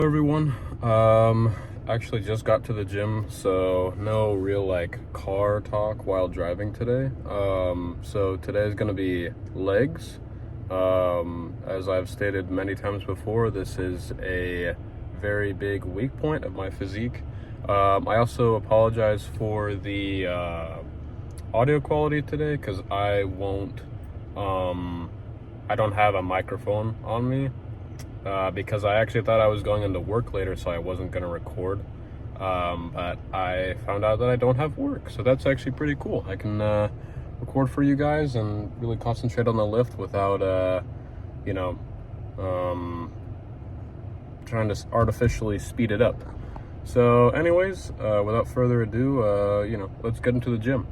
Everyone, actually just got to the gym, so no real car talk while driving today. So today is gonna be legs. As I've stated many times before, this is a very big weak point of my physique. I also apologize for the audio quality today because I don't have a microphone on me. Because I actually thought I was going into work later, so I wasn't going to record. But I found out that I don't have work, so that's actually pretty cool. I can record for you guys and really concentrate on the lift without, trying to artificially speed it up. So anyways, without further ado, let's get into the gym.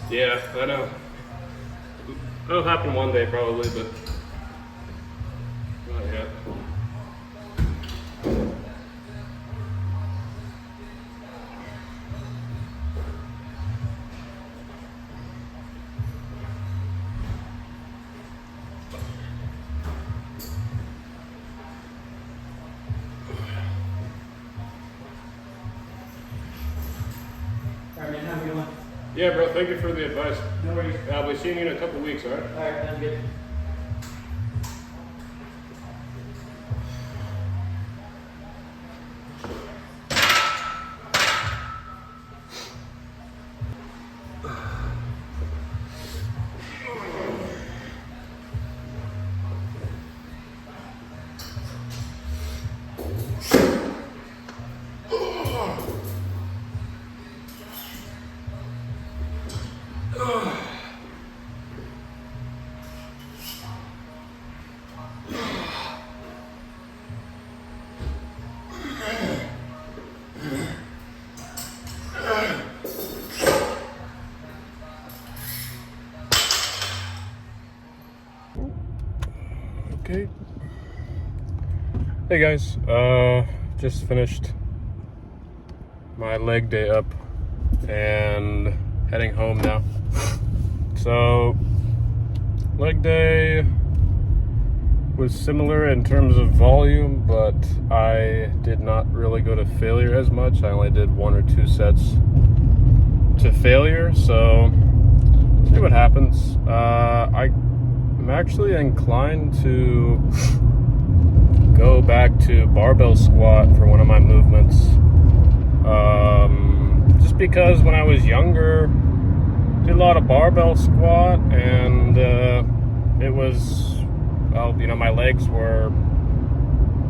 Yeah, I know. It'll happen one day probably, but not yet. Alright, man, how we doing? Yeah, bro, thank you for the advice. No worries. I'll be seeing you in a couple weeks, alright? Alright, sounds good. Okay. Hey guys, just finished my leg day up and heading home now. So, leg day was similar in terms of volume, but I did not really go to failure as much. I only did 1 or 2 sets to failure, so see what happens. I'm actually inclined to go back to barbell squat for one of my movements. Just because when I was younger, did a lot of barbell squat, and it was, well, you know, my legs were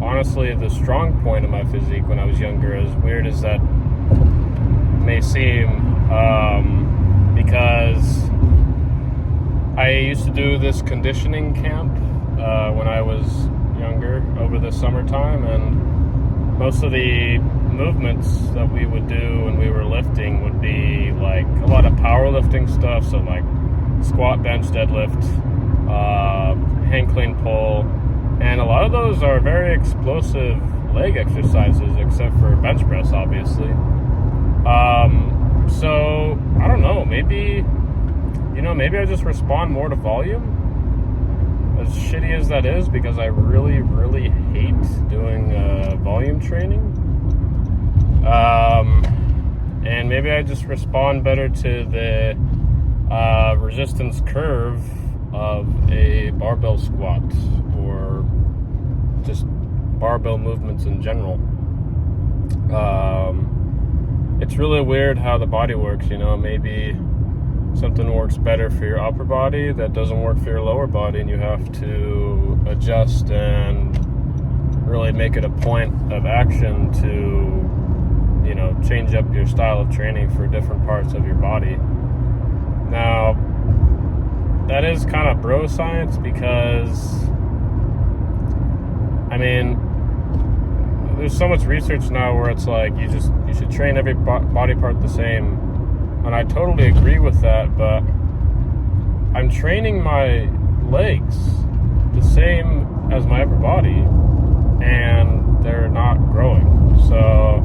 honestly the strong point of my physique when I was younger, as weird as that may seem, because I used to do this conditioning camp when I was younger over the summertime, and most of the movements that we would do when we were lifting would be like a lot of powerlifting stuff, so like squat, bench, deadlift, hang clean pull, and a lot of those are very explosive leg exercises, except for bench press, obviously. So I don't know, maybe I just respond more to volume, as shitty as that is, because I really, really hate doing volume training. And maybe I just respond better to the resistance curve of a barbell squat, or just barbell movements in general. It's really weird how the body works, you know. Maybe something works better for your upper body that doesn't work for your lower body, and you have to adjust and really make it a point of action to, you know, change up your style of training for different parts of your body. Now, that is kind of bro science, because I mean, there's so much research now where it's like you should train every body part the same, and I totally agree with that, but I'm training my legs the same as my upper body, and they're not growing. So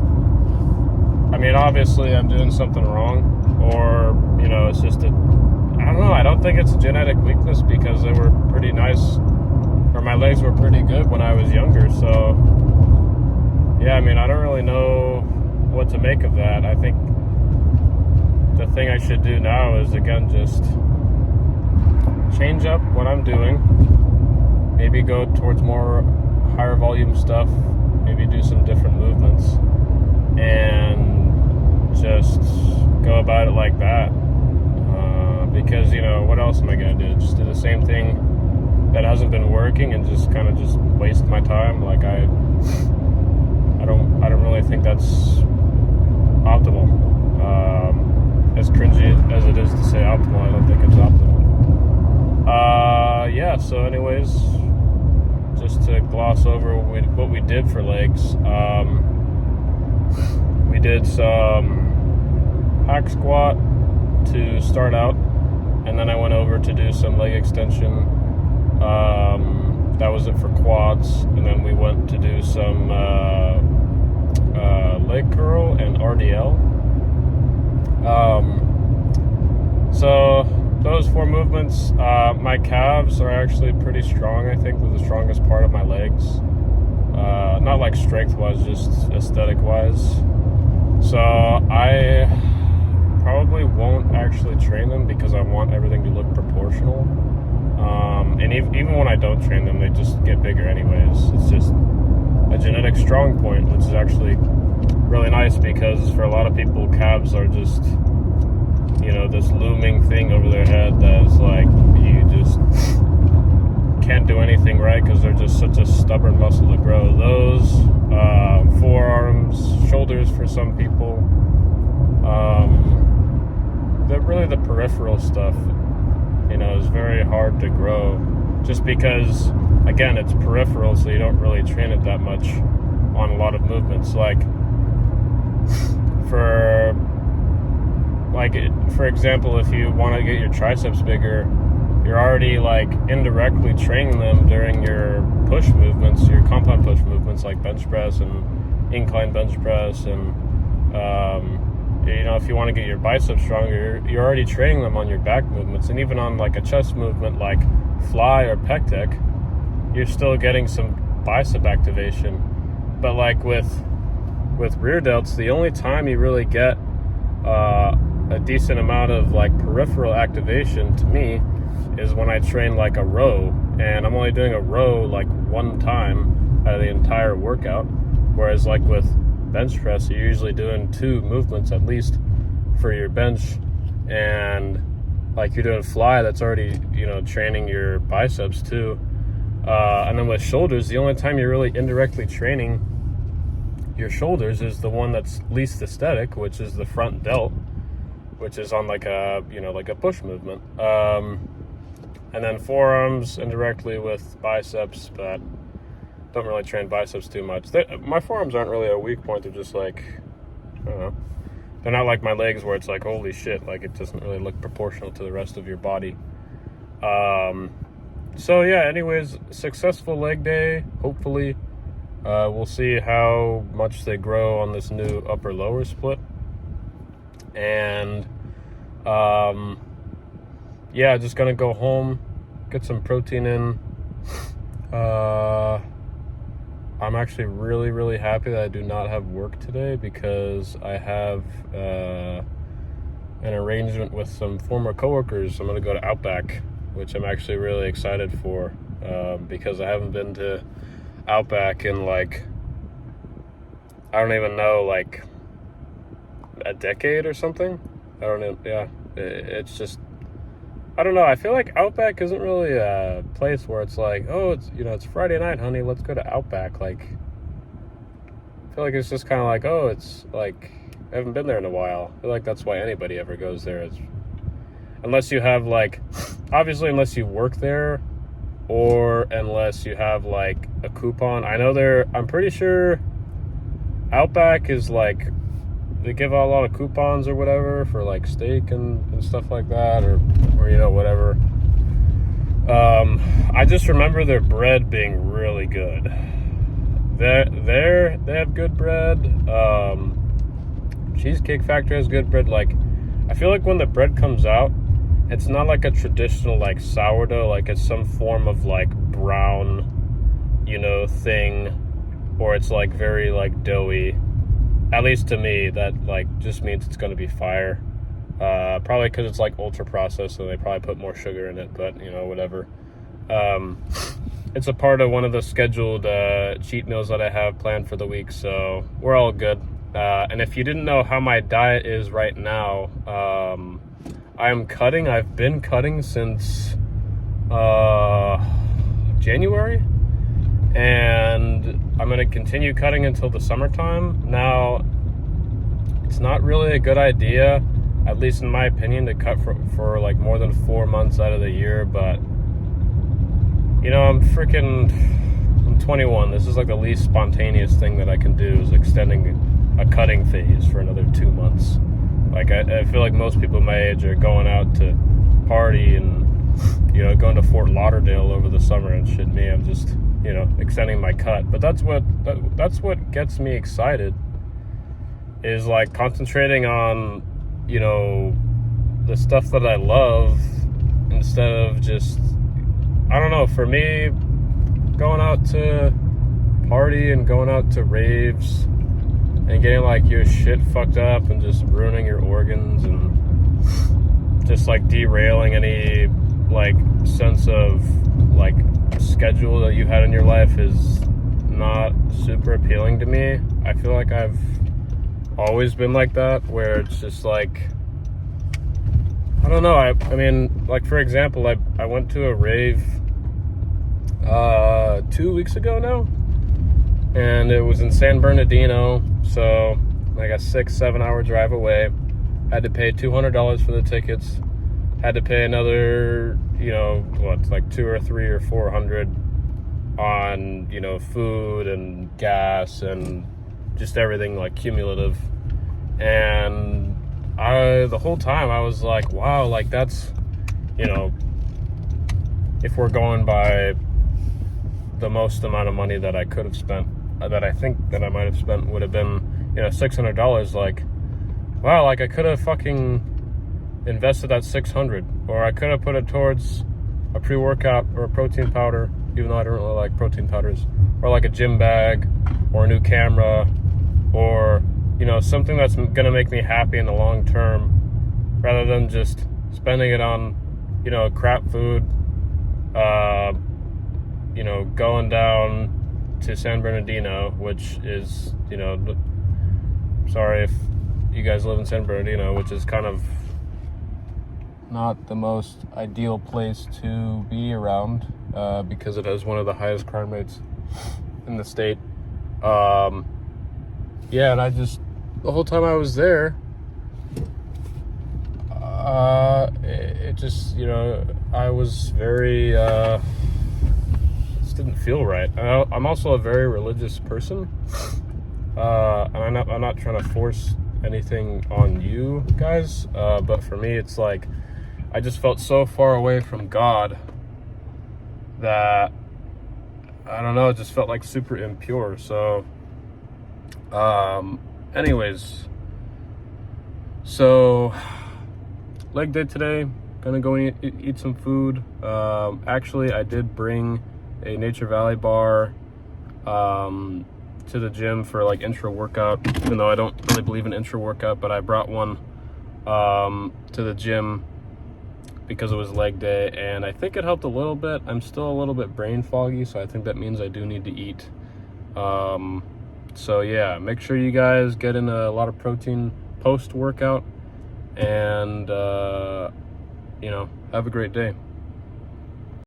I mean, obviously I'm doing something wrong, or, you know, it's just I don't know, I don't think it's a genetic weakness, because they were pretty nice, or my legs were pretty good when I was younger. So yeah, I mean, I don't really know what to make of that. I think the thing I should do now is, again, just change up what I'm doing, maybe go towards more higher volume stuff, maybe do some different movements, and just go about it like that. Because, you know, what else am I going to do? Just do the same thing that hasn't been working and just kind of just waste my time? Like, I don't really think that's optimal. As cringy as it is to say optimal, I don't think it's optimal. Yeah, so anyways, just to gloss over what we did for legs, we did some hack squat to start out. and then I went over to do some leg extension. That was it for quads, and then we went to do some leg curl and RDL. So those 4 movements, my calves are actually pretty strong. I think they're the strongest part of my legs. Not like strength-wise, just aesthetic-wise. So I probably won't actually train them because I want everything to look proportional. And even when I don't train them, they just get bigger anyways. It's just a genetic strong point, which is actually really nice because for a lot of people, calves are just, this looming thing over their head that's like you just can't do anything right because they're just such a stubborn muscle to grow. Those forearms, shoulders for some people, they're really the peripheral stuff. Is very hard to grow just because, again, it's peripheral, so you don't really train it that much on a lot of movements. Like for example, if you want to get your triceps bigger, you're already like indirectly training them during your push movements, your compound push movements like bench press and incline bench press, and if you want to get your biceps stronger, you're already training them on your back movements, and even on like a chest movement like fly or pec deck, you're still getting some bicep activation. But like with rear delts, the only time you really get a decent amount of like peripheral activation to me is when I train like a row, and I'm only doing a row like one time out of the entire workout, whereas like with bench press, you're usually doing 2 movements at least for your bench, and like you're doing fly, that's already training your biceps too. And then with shoulders, the only time you're really indirectly training your shoulders is the one that's least aesthetic, which is the front delt, which is on like a like a push movement. And then forearms indirectly with biceps, but don't really train biceps too much. My forearms aren't really a weak point. They're just like, I don't know. They're not like my legs where it's like, holy shit, like it doesn't really look proportional to the rest of your body. So yeah, anyways, successful leg day, hopefully. We'll see how much they grow on this new upper-lower split. And yeah, just gonna go home, get some protein in. I'm actually really, really happy that I do not have work today because I have an arrangement with some former coworkers. I'm gonna go to Outback, which I'm actually really excited for because I haven't been to Outback in like, I don't even know, like a decade or something. I don't know. Yeah, it's just, I don't know. I feel like Outback isn't really a place where it's like, oh, it's it's Friday night, honey, let's go to Outback. Like, I feel like it's just kind of like, oh, it's like I haven't been there in a while. I feel like that's why anybody ever goes there. It's, unless you have like, obviously, unless you work there, or unless you have like a coupon. I'm pretty sure Outback is like, they give out a lot of coupons or whatever for like steak and stuff like that, or whatever. I just remember their bread being really good. They have good bread. Cheesecake Factory has good bread. Like, I feel like when the bread comes out, it's not like a traditional like sourdough, like it's some form of like brown, thing, or it's like very like doughy. At least to me, that like just means it's going to be fire. Probably because it's like ultra processed, so they probably put more sugar in it, but whatever. It's a part of one of the scheduled cheat meals that I have planned for the week, so we're all good. And if you didn't know how my diet is right now, I'm cutting. I've been cutting since January, and I'm going to continue cutting until the summertime. Now, it's not really a good idea, at least in my opinion, to cut for like more than 4 months out of the year, but I'm 21. This is like the least spontaneous thing that I can do, is extending a cutting phase for another 2 months. Like, I feel like most people my age are going out to party and, you know, going to Fort Lauderdale over the summer and shit. Me, I'm just, you know, extending my cut. But that's what gets me excited, is like concentrating on, you know, the stuff that I love instead of just, I don't know, for me, going out to party and going out to raves and getting like your shit fucked up and just ruining your organs and just like derailing any like sense of like schedule that you had in your life is not super appealing to me. I feel like I've always been like that, where it's just like, I don't know, I mean, like, for example, I went to a rave 2 weeks ago now, and it was in San Bernardino, so like a 6-7 hour drive away. Had to pay $200 for the tickets, had to pay another, you know, what, like 2 or 3 or 400 on, you know, food and gas and just everything, like cumulative. And the whole time I was like, wow, like that's, you know, if we're going by the most amount of money that I could have spent, that I think that I might have spent, would have been, you know, $600. Like, wow, like I could have fucking invested that $600, or I could have put it towards a pre-workout or a protein powder, even though I don't really like protein powders, or like a gym bag, or a new camera, or, you know, something that's gonna make me happy in the long term, rather than just spending it on, you know, crap food, you know, going down to San Bernardino, which is, you know, sorry if you guys live in San Bernardino, which is kind of not the most ideal place to be around, because it has one of the highest crime rates in the state. Yeah, and I just, the whole time I was there, it just, you know, I was very, just didn't feel right. I'm also a very religious person, and I'm not trying to force anything on you guys, but for me, it's like, I just felt so far away from God that, I don't know, it just felt like super impure. So, anyways, so leg day today, gonna go eat some food. Actually, I did bring a Nature Valley bar to the gym for like intra workout, even though I don't really believe in intra workout, but I brought one to the gym because it was leg day, and I think it helped a little bit. I'm still a little bit brain foggy, so I think that means I do need to eat. So yeah, make sure you guys get in a lot of protein post workout, and you know, have a great day.